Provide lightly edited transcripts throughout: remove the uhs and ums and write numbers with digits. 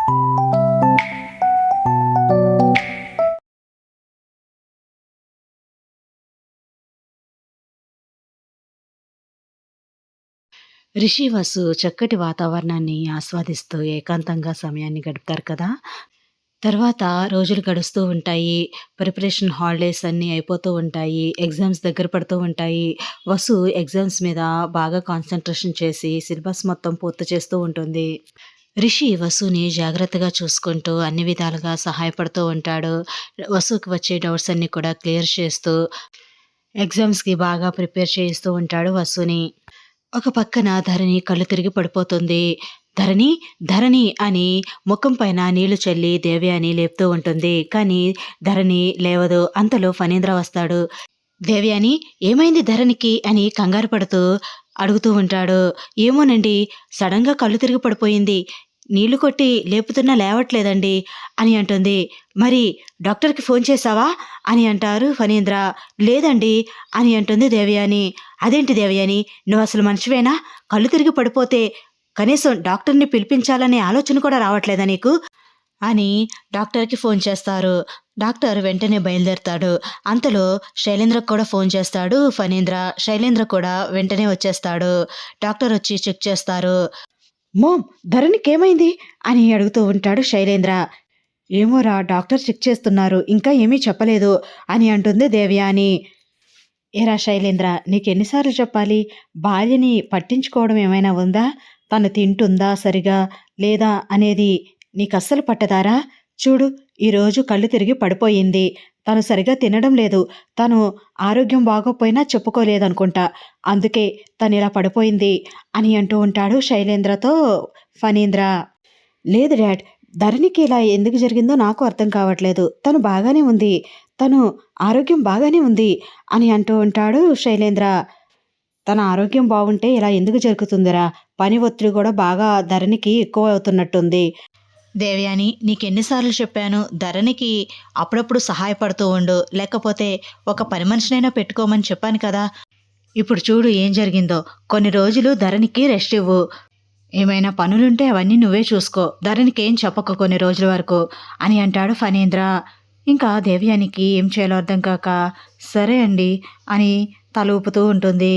రిషి, వసు చక్కటి వాతావరణాన్ని ఆస్వాదిస్తూ ఏకాంతంగా సమయాన్ని గడుపుతారు కదా! తర్వాత రోజులు గడుస్తూ ఉంటాయి. ప్రిపరేషన్ హాలిడేస్ అన్నీ అయిపోతూ ఉంటాయి. ఎగ్జామ్స్ దగ్గర పడుతూ ఉంటాయి. వసు ఎగ్జామ్స్ మీద బాగా కాన్సంట్రేషన్ చేసి సిలబస్ మొత్తం పూర్తి చేస్తూ ఉంటుంది. రిషి వసుని జాగ్రత్తగా చూసుకుంటూ అన్ని విధాలుగా సహాయపడుతూ ఉంటాడు. వసుకి వచ్చే డౌట్స్ అన్నీ కూడా క్లియర్ చేస్తూ ఎగ్జామ్స్‌కి బాగా ప్రిపేర్ చేయిస్తూ ఉంటాడు వసుని. ఒక పక్కన ధరణి కళ్ళు తిరిగి పడిపోతుంది. ధరణి, ధరణి అని ముఖం పైన నీళ్లు చల్లి దేవయాని లేపుతూ ఉంటుంది. కానీ ధరణి లేవదు. అంతలో ఫణీంద్ర వస్తాడు. దేవయాని, ఏమైంది ధరణికి అని కంగారు పడుతూ అడుగుతూ ఉంటాడు. ఏమోనండి, సడన్గా కళ్ళు తిరిగి పడిపోయింది. నీళ్లు కొట్టి లేపుతున్నా లేవట్లేదండి అని అంటుంది. మరి డాక్టర్కి ఫోన్ చేశావా అని అంటారు ఫణీంద్ర. లేదండి అని అంటుంది దేవయాని. అదేంటి దేవయాని, నువ్వు అసలు మనిషివేనా? కళ్ళు తిరిగి పడిపోతే కనీసం డాక్టర్ని పిలిపించాలనే ఆలోచన కూడా రావట్లేదా నీకు అని డాక్టర్కి ఫోన్ చేస్తారు. డాక్టర్ వెంటనే బయలుదేరతాడు. అంతలో శైలేంద్రకు కూడా ఫోన్ చేస్తాడు ఫణీంద్ర. శైలేంద్ర కూడా వెంటనే వచ్చేస్తాడు. డాక్టర్ వచ్చి చెక్ చేస్తారు. మోమ్, ధరణికేమైంది అని అడుగుతూ ఉంటాడు శైలేంద్ర. ఏమోరా, డాక్టర్ చెక్ చేస్తున్నారు, ఇంకా ఏమీ చెప్పలేదు అని అంటుంది దేవయాని. ఏరా శైలేంద్ర, నీకెన్నిసార్లు చెప్పాలి? భార్యని పట్టించుకోవడం ఏమైనా ఉందా? తను తింటుందా సరిగా లేదా అనేది నీకస్సలు పట్టదారా? చూడు, ఈరోజు కళ్ళు తిరిగి పడిపోయింది. తను సరిగా తినడం లేదు. తను ఆరోగ్యం బాగోపోయినా చెప్పుకోలేదనుకుంటా. అందుకే తను ఇలా పడిపోయింది అని అంటూ ఉంటాడు శైలేంద్రతో ఫణీంద్ర. లేదు డాడ్, ధరణికి ఇలా ఎందుకు జరిగిందో నాకు అర్థం కావట్లేదు. తను బాగానే ఉంది. తను ఆరోగ్యం బాగానే ఉంది అని అంటూ ఉంటాడు శైలేంద్ర. తన ఆరోగ్యం బాగుంటే ఇలా ఎందుకు జరుగుతుందిరా? పని ఒత్తిడి కూడా బాగా ధరణికి ఎక్కువ అవుతున్నట్టుంది. దేవయాని, నీకెన్నిసార్లు చెప్పాను, ధరణికి అప్పుడప్పుడు సహాయపడుతూ ఉండు, లేకపోతే ఒక పని మనిషినైనా పెట్టుకోమని చెప్పాను కదా. ఇప్పుడు చూడు ఏం జరిగిందో. కొన్ని రోజులు ధరణికి రెస్ట్ ఇవ్వు. ఏమైనా పనులుంటే అవన్నీ నువ్వే చూసుకో. ధరణికి ఏం చెప్పకు కొన్ని రోజుల వరకు అని అంటాడు ఫణీంద్ర. ఇంకా దేవయానికి ఏం చేయాలో అర్థం కాక సరే అండి అని తల ఊపుతూ ఉంటుంది.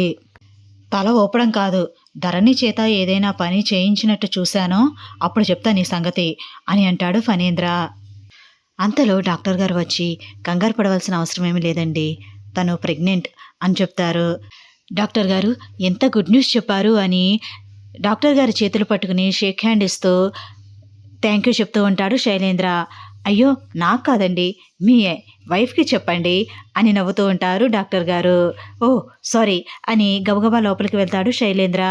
తల ఊపడం కాదు, ధరణి చేత ఏదైనా పని చేయించినట్టు చూశానో అప్పుడు చెప్తా నీ సంగతి అని అంటాడు ఫణీంద్ర. అంతలో డాక్టర్ గారు వచ్చి, కంగారు పడవలసిన అవసరం ఏమీ లేదండి, తను ప్రెగ్నెంట్ అని చెప్తారు. డాక్టర్ గారు, ఎంత గుడ్ న్యూస్ చెప్పారు అని డాక్టర్ గారి చేతులు పట్టుకుని షేక్ హ్యాండ్ ఇస్తూ థ్యాంక్ యూ చెప్తూ ఉంటాడు శైలేంద్ర. అయ్యో, నాకు కాదండి, మీ వైఫ్కి చెప్పండి అని నవ్వుతూ ఉంటారు డాక్టర్ గారు. ఓ సారీ అని గబగబా లోపలికి వెళ్తాడు శైలేంద్ర.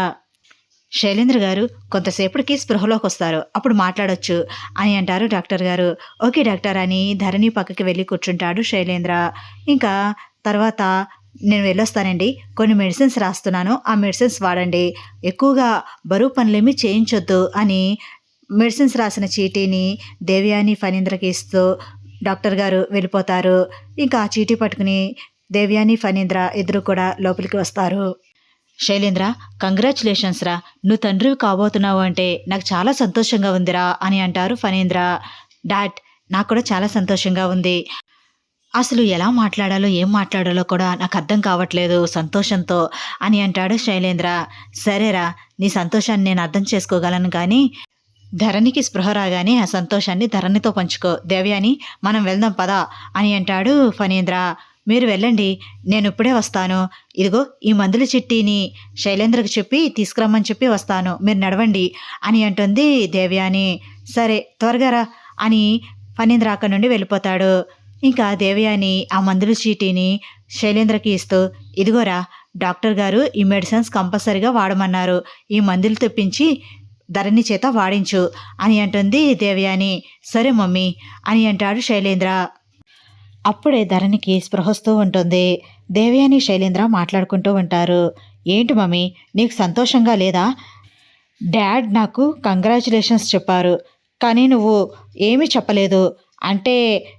శైలేంద్ర గారు కొంతసేపటికి స్పృహలోకి వస్తారు, అప్పుడు మాట్లాడొచ్చు అని అంటారు డాక్టర్ గారు. ఓకే డాక్టర్ అని ధరణి పక్కకి వెళ్ళి కూర్చుంటాడు శైలేంద్ర. ఇంకా తర్వాత నేను వెళ్ళొస్తానండి, కొన్ని మెడిసిన్స్ రాస్తున్నాను, ఆ మెడిసిన్స్ వాడండి, ఎక్కువగా బరువు పనులేమీ చేయించొద్దు అని మెడిసిన్స్ రాసిన చీటీని దేవయాని ఫణీంద్రకి ఇస్తూ డాక్టర్ గారు వెళ్ళిపోతారు. ఇంకా ఆ చీటీ పట్టుకుని దేవయాని ఫణీంద్ర ఇద్దరు కూడా లోపలికి వస్తారు. శైలేంద్ర, కంగ్రాచులేషన్స్ రా, నువ్వు తండ్రివి కాబోతున్నావు అంటే నాకు చాలా సంతోషంగా ఉందిరా అని అంటారు ఫణీంద్ర. డాడ్, నాకు కూడా చాలా సంతోషంగా ఉంది. అసలు ఎలా మాట్లాడాలో ఏం మాట్లాడాలో కూడా నాకు అర్థం కావట్లేదు సంతోషంతో అని అంటాడు శైలేంద్ర. సరేరా, నీ సంతోషాన్ని నేను అర్థం చేసుకోగలను, కానీ ధరణికి స్పృహ రాగానే ఆ సంతోషాన్ని ధరణితో పంచుకో. దేవయాని, మనం వెళ్దాం పదా అని అంటాడు ఫణీంద్ర. మీరు వెళ్ళండి, నేను ఇప్పుడే వస్తాను. ఇదిగో ఈ మందుల చిట్టీని శైలేంద్రకు చెప్పి తీసుకురమ్మని చెప్పి వస్తాను, మీరు నడవండి అని అంటుంది దేవయాని. సరే త్వరగా రా అని ఫణీంద్ర అక్కడి నుండి వెళ్ళిపోతాడు. ఇంకా దేవయాని ఆ మందుల చీటీని శైలేంద్రకి ఇస్తూ, ఇదిగోరా, డాక్టర్ గారు ఈ మెడిసిన్స్ కంపల్సరీగా వాడమన్నారు, ఈ మందులు తెప్పించి ధరణి చేత వాడించు అని అంటుంది దేవయాని. సరే మమ్మీ అని అంటాడు శైలేంద్ర. అప్పుడే ధరణికి స్పృహొస్తూ ఉంటుంది. దేవయాని శైలేంద్ర మాట్లాడుకుంటూ ఉంటారు. ఏంటి మమ్మీ, నీకు సంతోషంగా లేదా? డాడ్ నాకు కంగ్రాచులేషన్స్ చెప్పారు, కానీ నువ్వు ఏమీ చెప్పలేదు, అంటే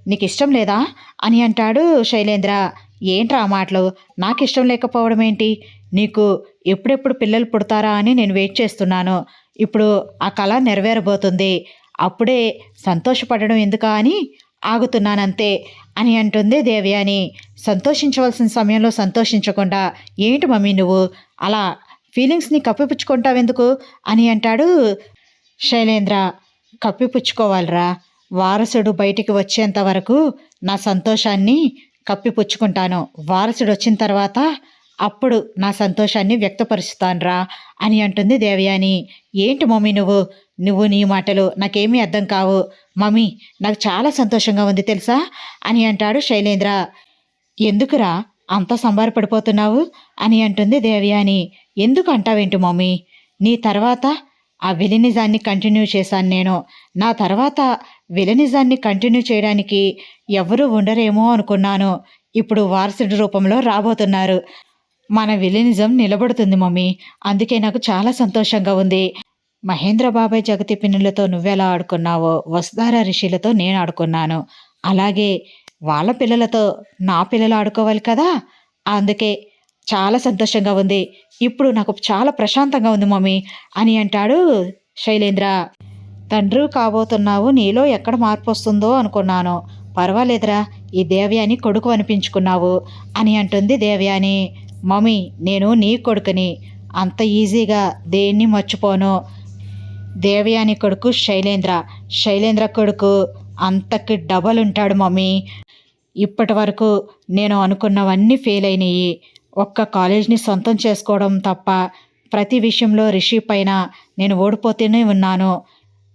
నీకు ఇష్టం లేదా అని అంటాడు శైలేంద్ర. ఏంట్రా ఆ మాటలు? నాకు ఇష్టం లేకపోవడం ఏంటి? నీకు ఎప్పుడెప్పుడు పిల్లలు పుడతారా అని నేను వెయిట్ చేస్తున్నాను. ఇప్పుడు ఆ కళ నెరవేరబోతుంది. అప్పుడే సంతోషపడడం ఎందుకా అని ఆగుతున్నానంతే అని అంటుంది దేవయాని. సంతోషించవలసిన సమయంలో సంతోషించకుండా ఏంటి మమ్మీ నువ్వు అలా ఫీలింగ్స్ని కప్పిపుచ్చుకుంటావెందుకు అని అంటాడు శైలేంద్ర. కప్పిపుచ్చుకోవాలిరా, వారసుడు బయటికి వచ్చేంత వరకు నా సంతోషాన్ని కప్పిపుచ్చుకుంటాను. వారసుడు వచ్చిన తర్వాత అప్పుడు నా సంతోషాన్ని వ్యక్తపరుస్తానురా అని అంటుంది దేవయాని. ఏంటి మమ్మీ నువ్వు నీ మాటలు నాకేమీ అర్థం కావు మమ్మీ, నాకు చాలా సంతోషంగా ఉంది తెలుసా అని అంటాడు శైలేంద్ర. ఎందుకురా అంత సంబరపడిపోతున్నావు అని అంటుంది దేవయాని. ఎందుకు అంటావేంటి మమ్మీ, నీ తర్వాత ఆ విలనిజాన్ని కంటిన్యూ చేశాను నేను. నా తర్వాత విలనిజాన్ని కంటిన్యూ చేయడానికి ఎవరూ ఉండరేమో అనుకున్నాను. ఇప్పుడు వారసుడి రూపంలో రాబోతున్నారు. మన విలనిజం నిలబడుతుంది మమ్మీ, అందుకే నాకు చాలా సంతోషంగా ఉంది. మహేంద్ర బాబాయ్ జగతి పిన్నులతో నువ్వెలా ఆడుకున్నావో వసుధార రిషిలతో నేను ఆడుకున్నాను. అలాగే వాళ్ళ పిల్లలతో నా పిల్లలు ఆడుకోవాలి కదా, అందుకే చాలా సంతోషంగా ఉంది. ఇప్పుడు నాకు చాలా ప్రశాంతంగా ఉంది మమ్మీ అని అంటాడు శైలేంద్ర. తండ్రి కాబోతున్నావు, నీలో ఎక్కడ మార్పు వస్తుందో అనుకున్నాను. పర్వాలేదురా, ఈ దేవయాని కొడుకు అనిపించుకున్నావు అని అంటుంది దేవయాని. మమ్మీ, నేను నీ కొడుకుని, అంత ఈజీగా దేన్ని మర్చిపోను. దేవయాని కొడుకు శైలేంద్ర, శైలేంద్ర కొడుకు అంతకి డబల్ ఉంటాడు మమ్మీ. ఇప్పటి వరకు నేను అనుకున్నవన్నీ ఫెయిల్ అయినాయి. ఒక్క కాలేజ్ని సొంతం చేసుకోవడం తప్ప ప్రతి విషయంలో రిషి పైన నేను ఓడిపోతూనే ఉన్నాను.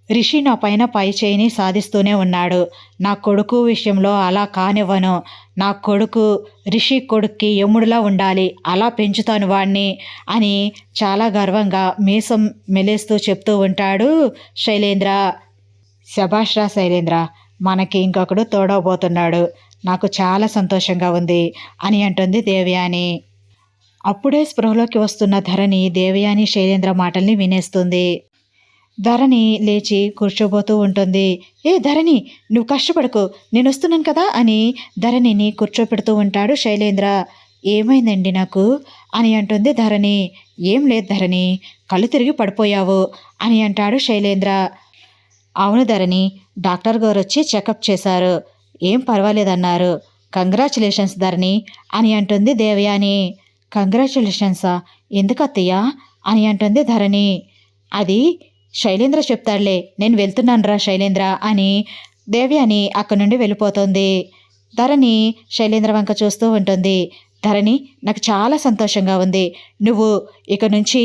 రిషి నా పైన పై చేయిని సాధిస్తూనే ఉన్నాడు. నా కొడుకు విషయంలో అలా కానివ్వను. నా కొడుకు రిషి కొడుక్కి యముడిలా ఉండాలి, అలా పెంచుతాను వాణ్ణి అని చాలా గర్వంగా మీసం మెలేస్తూ చెప్తూ ఉంటాడు శైలేంద్ర. శభాష్ రా శైలేంద్ర, మనకి ఇంకొకడు తోడవబోతున్నాడు, నాకు చాలా సంతోషంగా ఉంది అని అంటుంది దేవయాని. అప్పుడే స్పృహలోకి వస్తున్న ధరణి దేవయాని శైలేంద్ర మాటల్ని వినేస్తుంది. ధరణి లేచి కూర్చోబోతూ ఉంటుంది. ఏ ధరణి, నువ్వు కష్టపడకు, నేను వస్తున్నాను కదా అని ధరణిని కూర్చోపెడుతూ ఉంటాడు శైలేంద్ర. ఏమైందండి నాకు అని అంటుంది ధరణి. ఏం లేదు ధరణి, కళ్ళు తిరిగి పడిపోయావు అని అంటాడు శైలేంద్ర. అవును ధరణి, డాక్టర్ గారు వచ్చి చెకప్ చేశారు, ఏం పర్వాలేదన్నారు. కంగ్రాచులేషన్స్ ధరణి అని అంటుంది దేవయాని. కంగ్రాచులేషన్సా, ఎందుకు అత్తయ్య అని అంటుంది ధరణి. అది శైలేంద్ర చెప్తాడులే, నేను వెళ్తున్నాను రా శైలేంద్ర అని దేవయాని అక్కడి నుండి వెళ్ళిపోతుంది. ధరణి శైలేంద్ర వంక చూస్తూ ఉంటుంది. ధరణి, నాకు చాలా సంతోషంగా ఉంది. నువ్వు ఇక నుంచి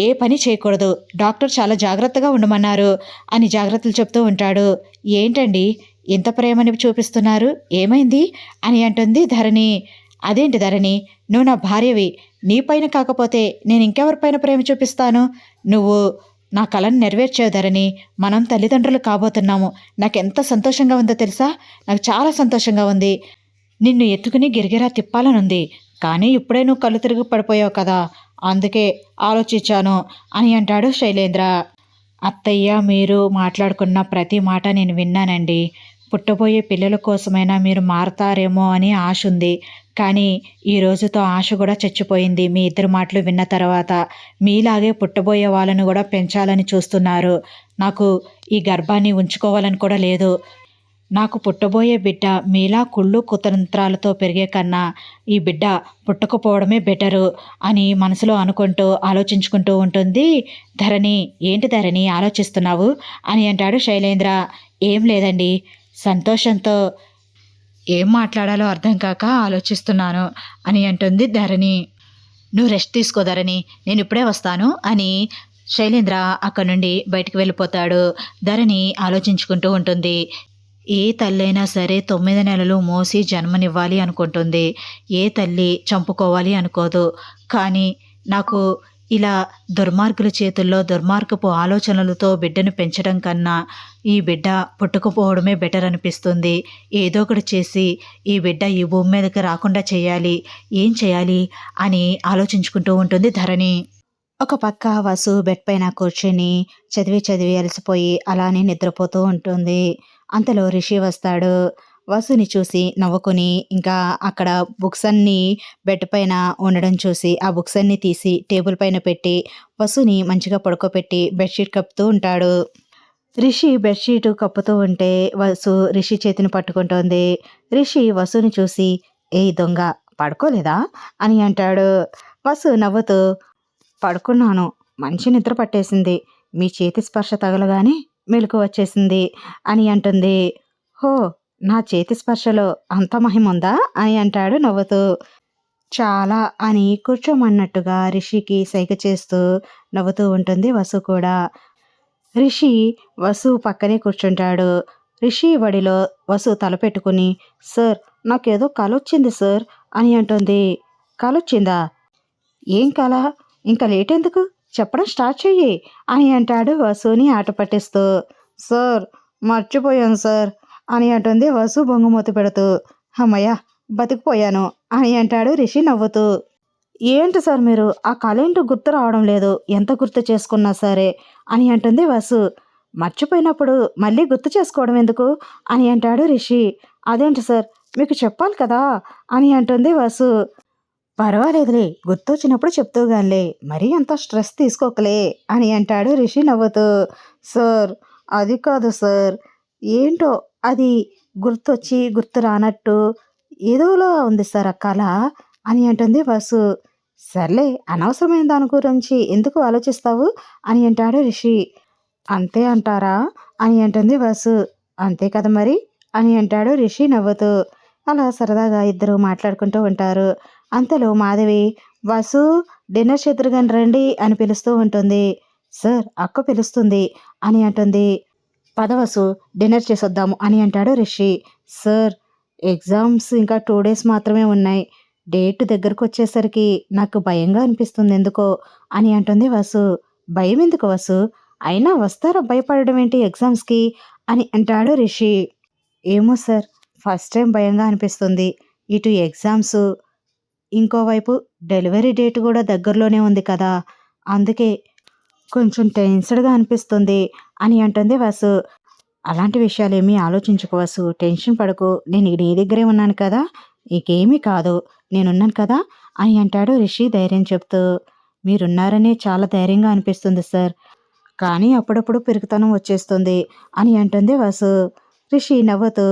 ఏ పని చేయకూడదు, డాక్టర్ చాలా జాగ్రత్తగా ఉండమన్నారు అని జాగ్రత్తలు చెప్తూ ఉంటాడు. ఏంటండి ఇంత ప్రేమని చూపిస్తున్నారు, ఏమైంది అని అంటుంది ధరణి. అదేంటి ధరణి, నువ్వు నా భార్యవి, నీ పైన కాకపోతే నేను ఇంకెవరిపైన ప్రేమ చూపిస్తాను. నువ్వు నా కలను నెరవేర్చావు ధరణి, మనం తల్లిదండ్రులు కాబోతున్నాము. నాకు ఎంత సంతోషంగా ఉందో తెలుసా, నాకు చాలా సంతోషంగా ఉంది. నిన్ను ఎత్తుకుని గిరిగిరా తిప్పాలనుంది, కానీ ఇప్పుడే నువ్వు కళ్ళు తిరిగి పడిపోయావు కదా, అందుకే ఆలోచించాను అని అంటాడు శైలేంద్ర. అత్తయ్య మీరు మాట్లాడుకున్న ప్రతి మాట నేను విన్నానండి. పుట్టబోయే పిల్లల కోసమైనా మీరు మారతారేమో అని ఆశ ఉంది, కానీ ఈ రోజుతో ఆశ కూడా చచ్చిపోయింది. మీ ఇద్దరు మాటలు విన్న తర్వాత మీలాగే పుట్టబోయే వాళ్ళను కూడా పెంచాలని చూస్తున్నారు. నాకు ఈ గర్భాన్ని ఉంచుకోవాలని కూడా లేదు. నాకు పుట్టబోయే బిడ్డ మీలా కుళ్ళు కుతంత్రాలతో పెరిగే కన్నా ఈ బిడ్డ పుట్టకపోవడమే బెటరు అని మనసులో అనుకుంటూ ఆలోచించుకుంటూ ఉంటుంది ధరణి. ఏంటి ధరణి ఆలోచిస్తున్నావు అని అంటాడు శైలేంద్ర. ఏం లేదండి, సంతోషంతో ఏం మాట్లాడాలో అర్థం కాక ఆలోచిస్తున్నాను అని అంటుంది ధరణి. నువ్వు రెస్ట్ తీసుకో ధరణి, నేను ఇప్పుడే వస్తాను అని శైలేంద్ర అక్కడి నుండి బయటికి వెళ్ళిపోతాడు. ధరణి ఆలోచించుకుంటూ ఉంటుంది. ఏ తల్లైనా సరే 9 నెలలు మోసి జన్మనివ్వాలి అనుకుంటుంది. ఏ తల్లి చంపుకోవాలి అనుకోదు. కానీ నాకు ఇలా దుర్మార్గుల చేతుల్లో దుర్మార్గపు ఆలోచనలతో బిడ్డను పెంచడం కన్నా ఈ బిడ్డ పుట్టుకుపోవడమే బెటర్ అనిపిస్తుంది. ఏదో ఒకటి చేసి ఈ బిడ్డ ఈ భూమి మీదకి రాకుండా చేయాలి, ఏం చేయాలి అని ఆలోచించుకుంటూ ఉంటుంది ధరణి. ఒక పక్క వసు బెడ్ పైన కూర్చొని చదివి అలసిపోయి అలానే నిద్రపోతూ ఉంటుంది. అంతలో రిషి వస్తాడు. వసుని చూసి నవ్వుకుని ఇంకా అక్కడ బుక్స్ అన్నీ బెడ్ పైన ఉండడం చూసి ఆ బుక్స్ అన్నీ తీసి టేబుల్ పైన పెట్టి వసుని మంచిగా పడుకోబెట్టి బెడ్షీట్ కప్పుతూ ఉంటాడు. రిషి బెడ్‌షీట్ కప్పుతూ ఉంటే వసు రిషి చేతిని పట్టుకుంటోంది. రిషి వసుని చూసి "ఏయ్ దొంగ పడుకోలేదా?" అని అంటాడు. వసు నవ్వుతూ "పడుకున్నాను. మంచి నిద్ర పట్టేసింది. మీ చేతి స్పర్శ తగలగానే మెలుకువ వచ్చేసింది" అని అంటుంది. "హో! నా చేతి స్పర్శలో అంత మహిముందా?" అని అంటాడు నవ్వుతూ. "చాలా" అని కూర్చోమన్నట్టుగా రిషికి సైగ చేస్తూ నవ్వుతూ ఉంటుంది వసు కూడా. రిషి వసు పక్కనే కూర్చుంటాడు. రిషి ఒడిలో వసు తల పెట్టుకుని "సార్ నాకేదో కలొచ్చింది సార్" అని అంటుంది. "కలొచ్చిందా? ఏం కల? ఇంక లేటెందుకు? చెప్పడం స్టార్ట్ చెయ్యి" అని అంటాడు వసుని ఆట పట్టిస్తూ. "సార్ మర్చిపోయాను సార్" అని అంటుంది వసు బొంగుమూతి పెడుతూ. "హమ్మయ్య! బతికిపోయాను" అని అంటాడు రిషి నవ్వుతూ. "ఏంటి సార్ మీరు? ఆ కలేంటో గుర్తు రావడం లేదు. ఎంత గుర్తు చేసుకున్నా సరే" అని అంటుంది వసు. "మర్చిపోయినప్పుడు మళ్ళీ గుర్తు చేసుకోవడం ఎందుకు?" అని అంటాడు రిషి. "అదేంటి సార్ మీకు చెప్పాలి కదా" అని అంటుంది వసు. "పర్వాలేదులే గుర్తొచ్చినప్పుడు చెప్తూగానిలే. మరీ అంత స్ట్రెస్ తీసుకోకలే" అని అంటాడు రిషి నవ్వుతూ. "సార్ అది కాదు సార్. ఏంటో అది గుర్తొచ్చి గుర్తు రానట్టు ఏదోలా ఉంది సార్ ఆ కల" అని అంటుంది వసు. "సర్లే అనవసరమైన దాని గురించి ఎందుకు ఆలోచిస్తావు" అని అంటాడు రిషి. "అంతే అంటారా?" అని అంటుంది వసు. "అంతే కదా మరి" అని అంటాడు రిషి నవ్వుతూ. అలా సరదాగా ఇద్దరు మాట్లాడుకుంటూ ఉంటారు. అంతలో మాధవి "వసు డిన్నర్ చేద్దురుగాని రండి" అని పిలుస్తూ ఉంటుంది. "సార్ అక్క పిలుస్తుంది" అని అంటుంది. "పద వసు డిన్నర్ చేసొద్దాము" అని అంటాడు రిషి. "సార్ ఎగ్జామ్స్ ఇంకా 2 డేస్ మాత్రమే ఉన్నాయి. డేట్ దగ్గరకొచ్చేసరికి నాకు భయంగా అనిపిస్తుంది ఎందుకో" అని అంటుంది వసు. "భయం ఎందుకు వసు? అయినా వస్తారా భయపడడం ఏంటి ఎగ్జామ్స్‌కి" అని అంటాడు రిషి. "ఏమో సార్ ఫస్ట్ టైం భయంగా అనిపిస్తుంది. ఇటు ఎగ్జామ్స్, ఇంకోవైపు డెలివరీ డేట్ కూడా దగ్గరలోనే ఉంది కదా! అందుకే కొంచెం టెన్స్‌డ్‌గా అనిపిస్తుంది" అని అంటుంది వసు. "అలాంటి విషయాలేమీ ఆలోచించకు వసు. టెన్షన్ పడకు. నేను నీ దగ్గరే ఉన్నాను కదా! నీకేమీ కాదు. నేనున్నాను కదా" అని అంటాడు రిషి ధైర్యం చెప్తూ. "మీరున్నారనే చాలా ధైర్యంగా అనిపిస్తుంది సార్. కానీ అప్పుడప్పుడు పిరికితనం వచ్చేస్తుంది" అని అంటుంది వసు. రిషి నవ్వుతూ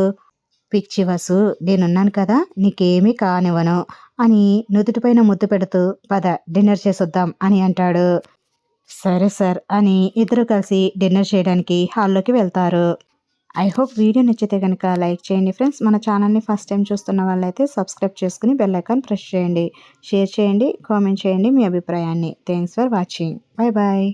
"పిచ్చి వసు నేనున్నాను కదా! నీకేమీ కానివ్వను" అని నుదుటిపైన ముద్దు పెడుతూ "పద డిన్నర్ చేసొద్దాం" అని అంటాడు. "సరే సార్" అని ఇద్దరు కలిసి డిన్నర్ చేయడానికి హాల్లోకి వెళ్తారు. ఐ హోప్ వీడియో నచ్చితే కనుక లైక్ చేయండి ఫ్రెండ్స్. మన ఛానల్ని ఫస్ట్ టైం చూస్తున్న వాళ్ళైతే సబ్స్క్రైబ్ చేసుకుని బెల్ ఐకాన్ ప్రెస్ చేయండి. షేర్ చేయండి, కామెంట్ చేయండి మీ అభిప్రాయాన్ని. Thanks for watching. Bye bye.